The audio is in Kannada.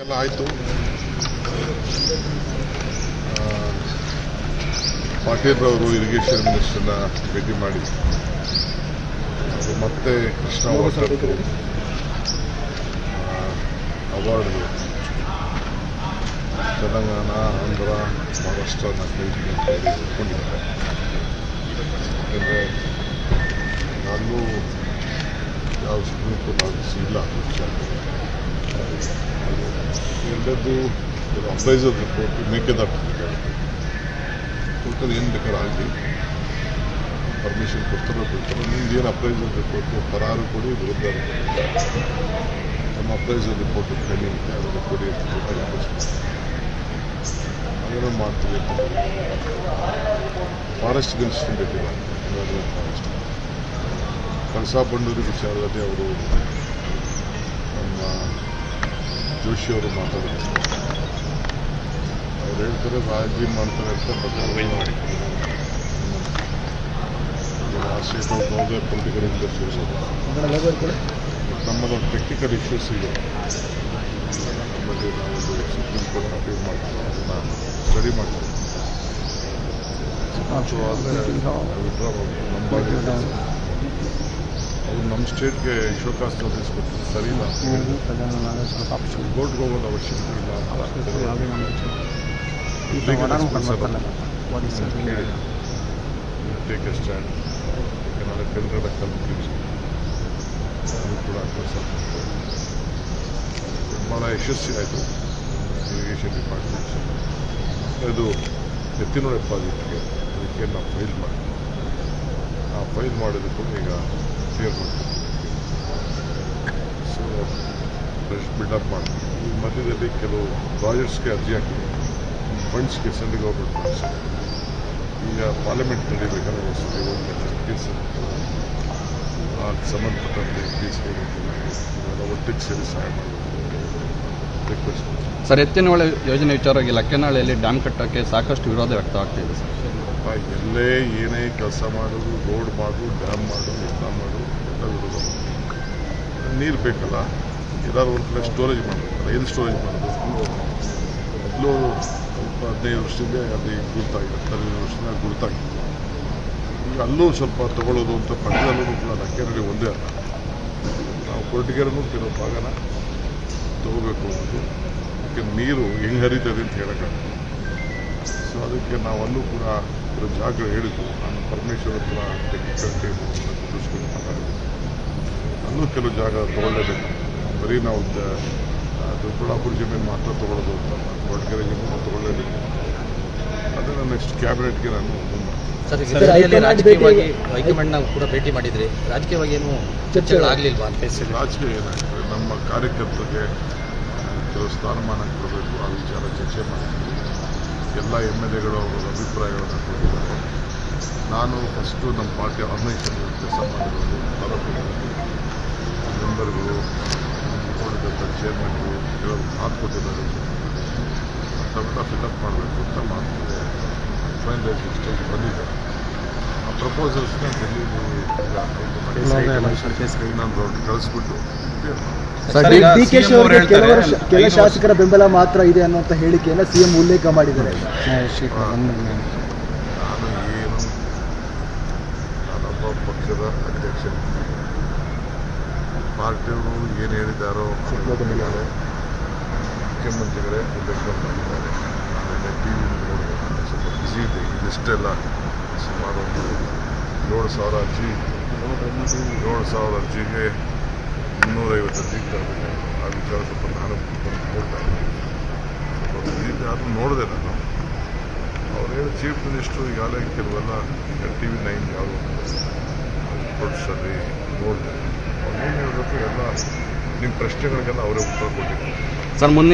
ಎಲ್ಲ ಆಯಿತು. ಪಾಟೀಲ್ ಅವರು ಇರಿಗೇಷನ್ ಮಿನಿಸ್ಟರ್ನ ಭೇಟಿ ಮಾಡಿ ಅದು ಮತ್ತೆ ಕೃಷ್ಣ ವಾಟರ್ದು ಅವಾರ್ಡ್ಗಳು ತೆಲಂಗಾಣ, ಆಂಧ್ರ, ಮಹಾರಾಷ್ಟ್ರನ ಕೈಗೆ ಅಂತ ಹೇಳಿ ಒಪ್ಕೊಂಡಿದ್ದಾರೆ. ಯಾಕೆಂದರೆ ನಾನು ಯಾವ ಸುಪ್ರೀಂ ಕೋರ್ಟ್ ಆಫೀಸ್ ಇಲ್ಲ ವಿಚಾರ. ಎರಡದ್ದು ಅಪ್ರೈಸಲ್ ರಿಪೋರ್ಟ್ ಮೇಕೆದಾಟು ಕೊಡ್ತಾರೆ, ಏನು ಬೇಕಾದ್ರೆ ಆಗಲಿ, ಪರ್ಮಿಷನ್ ಕೊಡ್ತಾರೋ ಬಿಡ್ತಾರೋ. ನಿಮ್ದು ಏನು ಅಪ್ರೈಸಲ್ ರಿಪೋರ್ಟು ಪರಾರು ಕೊಡಿ, ವಿರುದ್ಧ ನಮ್ಮ ಅಪ್ರೈಸಲ್ ರಿಪೋರ್ಟ್ ಪೆಂಡಿಂಗ್ ಇದೆ, ಅದನ್ನು ಕೊಡಿ ಅಂತ ಅದನ್ನು ಮಾಡ್ತೀವಿ ಅಂತ. ಫಾರೆಸ್ಟ್ ಮಿನಿಸ್ಟರ್ ಭೇಟಿಲ್ಲ, ಫಾರೆಸ್ಟ್ ಕಳಸಾ ಬಂಡೂರಿ ವಿಚಾರದಲ್ಲಿ ಅವರು ನಮ್ಮ ಜೋಶಿ ಅವರು ಮಾತಾಡಿದ್ರು. ಅವ್ರು ಹೇಳ್ತಾರೆ ರಾಜಿ ಮಾಡ್ತಾರೆ ಅಂತ ಸ್ಟೇಟ್ ಆಫ್ ಯಾವುದೇ ಪೊಲಿಟಿಕಲ್ ಇಂಡಸ್ಟ್ರೀಸ್ ನಮ್ಮದೊಂದು ಟೆಕ್ನಿಕಲ್ ಇಶ್ಯೂಸ್ ಇದೆ. ನಮ್ಮಲ್ಲಿ ನಾವೊಂದು ಸುಪ್ರೀಂ ಕೋರ್ಟ್ ಅಪೀಲ್ ಮಾಡ್ತೀವಿ, ಅದನ್ನು ಸ್ಟಡಿ ಮಾಡ್ತೀವಿ. ವಿಡ್ರಾ ಮಾಡ್ತೀವಿ. ಅವರು ನಮ್ಮ ಸ್ಟೇಟ್ಗೆ ಶೋಕಾಸ್ ನೋಟಿಸ್ ಕೊಟ್ಟು ಸರಿ ಇಲ್ಲ, ಕೋರ್ಟ್ಗೆ ಹೋಗೋದು ಅವಶ್ಯಕತೆ ಇಲ್ಲ ಅಂತ ಟೇಕ್ ಎ ಸ್ಟ್ಯಾಂಡ್. ನಾಳೆ ಕನ್ನಡ ಕಲ್ಪಿಸಿ ಅದು ಕೂಡ ಭಾಳ ಯಶಸ್ವಿ ಆಯಿತು ಇರಿಗೇಷನ್ ಡಿಪಾರ್ಟ್ಮೆಂಟ್ಸ್. ಅದು ಎತ್ತಿನೂರ ಪ್ರಾಜೆಕ್ಟ್ಗೆ ಅದಕ್ಕೆ ನಾವು ಫೈಲ್ ಮಾಡಿದ್ವಿ. ಆ ಫೈಲ್ ಮಾಡಿದ್ದಕ್ಕೂ ಈಗ ಕ್ಲಿಯರ್ ಮಾಡ್ತೀವಿ. ಸೊ ಫ್ರೆಶ್ ಬಿಲ್ಡಪ್ ಮಾಡ್ತೀವಿ. ಈ ಮಧ್ಯದಲ್ಲಿ ಕೆಲವು ಪ್ರಾಜೆಕ್ಟ್ಸ್ಗೆ ಅರ್ಜಿ ಹಾಕಿದೆ, ಫಂಡ್ಸ್ಗೆ ಸೆಂಟ್ರಲ್ ಗೌರ್ಮೆಂಟ್ ಫಂಡ್ಸ್. ಈಗ ಪಾರ್ಲಿಮೆಂಟ್ ನಡೀಬೇಕಾದ್ರೆ ಒಂದ್ಸತಿ ಕೇಸ್ ಸಂಬಂಧಪಟ್ಟಂತೆ ಕೇಸ್ಗೆ ಇವೆಲ್ಲ ಒಟ್ಟಿಗೆ ಸೇರಿ ಸಹಾಯ ಮಾಡಬೇಕು ರಿಕ್ವೆಸ್ಟ್. ಸರ್, ಎತ್ತಿನಹೊಳೆ ಯೋಜನೆ ವಿಚಾರವಾಗಿ ಲಕ್ಕೇನಹಳ್ಳಿಯಲ್ಲಿ ಡ್ಯಾಮ್ ಕಟ್ಟೋಕ್ಕೆ ಸಾಕಷ್ಟು ವಿರೋಧ ವ್ಯಕ್ತವಾಗ್ತಿದೆ ಸರ್. ಎಲ್ಲೇ ಏನೇ ಕೆಲಸ ಮಾಡೋದು, ರೋಡ್ ಮಾಡೋದು, ಡ್ಯಾಮ್ ಮಾಡೋದು, ಎಲ್ಲ ಮಾಡೋದು ಎಲ್ಲ ವಿರೋಧ. ನೀರು ಬೇಕಲ್ಲ, ಎಲ್ಲರೂ ಒಂದು ಕಡೆ ಸ್ಟೋರೇಜ್ ಮಾಡಬೇಕಲ್ಲ. ಎಲ್ಲಿ ಸ್ಟೋರೇಜ್ ಮಾಡೋದು? ಎಲ್ಲೋ ಸ್ವಲ್ಪ 15 ವರ್ಷದಿಂದ ಅದು ಗುರುತಾಗಿದೆ, 15 ವರ್ಷದಿಂದ ಗುರುತಾಗಿತ್ತು. ಈಗ ಅಲ್ಲೂ ಸ್ವಲ್ಪ ತಗೊಳ್ಳೋದು ಅಂತ ಪಕ್ಕದಲ್ಲೂ ಕೂಡ ಲಕ್ಕೇನಹಳ್ಳಿ ಒಂದೇ ಅಲ್ಲ. ನಾವು ಕೊರಟಗೆರೆನೂ ಕೆಲವು ಭಾಗನ ತಗೋಬೇಕು ಅನ್ನೋದು. ಅದಕ್ಕೆ ನೀರು ಹೆಂಗೆ ಹರಿತದೆ ಅಂತ ಹೇಳೋಕ್ಕಾಗಲ್ಲ. ಸೊ ಅದಕ್ಕೆ ನಾವು ಅಲ್ಲೂ ಕೂಡ ಕೆಲವು ಜಾಗಗಳು ಹೇಳಿದ್ವು. ನಾನು ಪರಮೇಶ್ವರ್ ಹತ್ರ ಟೆಕ್ನಿಕಲ್ ಟೀಮ್ ಕೂರಿಸ್ಕೊಂಡು ಮಾತಾಡಿದ್ವಿ. ಅಲ್ಲೂ ಕೆಲವು ಜಾಗ ತೊಗೊಳ್ಳೇಬೇಕು. ಬರೀ ನಾವು ದೊಡ್ಡಬಳ್ಳಾಪುರ ಜಮೀನು ಮಾತ್ರ ತೊಗೊಳ್ಳೋದು ಅಂತ, ಕೊರಟಗೆರೆ ಜಮೀನು ತೊಗೊಳ್ಳೇಬೇಕು. ಅದನ್ನು ನೆಕ್ಸ್ಟ್ ಕ್ಯಾಬಿನೆಟ್ಗೆ ನಾನು ಸರ್, ರಾಜಕೀಯವಾಗಿ ಹೈಕಮಾಂಡ್ನ ಕೂಡ ಭೇಟಿ ಮಾಡಿದ್ರಿ. ರಾಜಕೀಯವಾಗಿ ಏನು ಚರ್ಚೆಗಳಾಗಲಿಲ್ವಾ ಅಂತ? ರಾಜಕೀಯ ಏನಾಗ್ತದೆ, ನಮ್ಮ ಕಾರ್ಯಕರ್ತರಿಗೆ ಕೆಲವು ಸ್ಥಾನಮಾನ ಕೊಡಬೇಕು, ಆ ವಿಚಾರ ಚರ್ಚೆ ಮಾಡ್ತೀವಿ. ಎಲ್ಲ MLAಗಳು ಅವರ ಅಭಿಪ್ರಾಯಗಳನ್ನು ಕೊಟ್ಟಿದ್ದಾರೆ. ನಾನು ಫಸ್ಟು ನಮ್ಮ ಪಾರ್ಟಿ ಆರ್ಗನೈಸೇಷನ್ ಕೆಲಸ ಮಾಡಿರೋದು, ತಾಲೂಕುಗಳಲ್ಲಿ ಮೆಂಬರ್ಗಳು, ನೋಡಿದಂಥ ಚೇರ್ಮನ್ಗಳು ಕೆಲವರು ಮಾತು ಕೊಟ್ಟಿದ್ದಾರೆ. ಅಂಥವೆಲ್ಲ ಫಿಲಪ್ ಮಾಡಬೇಕು ಅಂತ ಮಾಡ್ತಿದೆ. ಫೈನಲೈಸೇಷನ್ ಸ್ಟೇಜ್ ಬಂದಿದೆ. ಆ ಪ್ರಪೋಸಲ್ಸ್ನ ಡೆಲ್ಲಿಲಿ ಇನ್ನೊಂದು ರೌಂಡ್ ಕಳಿಸ್ಬಿಟ್ಟು ಕೆಲ ಶಾಸಕರ ಬೆಂಬಲ ಮಾತ್ರ ಇದೆ ಅನ್ನುವಂಥ ಹೇಳಿಕೆಯನ್ನು CM ಉಲ್ಲೇಖ ಮಾಡಿದ್ದಾರೆ. ನಾನು ನಾನೊಬ್ಬ ಪಕ್ಷದ ಅಧ್ಯಕ್ಷ. ಪಾರ್ಟಿಯವರು ಏನು ಹೇಳಿದ್ದಾರೋ ಹೇಳಿದ್ದಾರೆ. ಮುಖ್ಯಮಂತ್ರಿಗಳೇ ಉಲ್ಲೇಖ ಮಾಡಿದ್ದಾರೆ. ನಾನು TV ನೋಡಿದೆ, ಸ್ವಲ್ಪ ಬ್ಯುಸಿ ಇದೆ. ಈ ಲಿಸ್ಟೆಲ್ಲ ಸುಮಾರು 7,000 ಅರ್ಜಿ, 7,000 ಅರ್ಜಿಗೆ 350 ಅರ್ಜಿ ತರಬೇಕು. ಆ ವಿಚಾರ ಸ್ವಲ್ಪ ನಾನು ನೋಡ್ತಾ ಇದ್ದೀನಿ. ಸ್ವಲ್ಪ ಬ್ಯುಸಿ ಇದೆ, ಅದು ನೋಡಿದೆ ನಾನು. ಅವ್ರು ಹೇಳಿ ಚೀಫ್ ಮಿನಿಸ್ಟ್ರು ಈಗಾಗಲೇ ಕೆಲವೆಲ್ಲ TV9 ಯಾವ ರಿಪೋರ್ಟ್ಸಲ್ಲಿ ನೋಡಿದೆ. ಅವ್ರು ಏನು ಹೇಳಬೇಕು ಎಲ್ಲ ನಿಮ್ಮ ಪ್ರಶ್ನೆಗಳಿಗೆಲ್ಲ ಅವರೇ ಉತ್ತರ ಕೊಟ್ಟಿದ್ದಾರೆ. ಸರ್, ಮುಂದೆ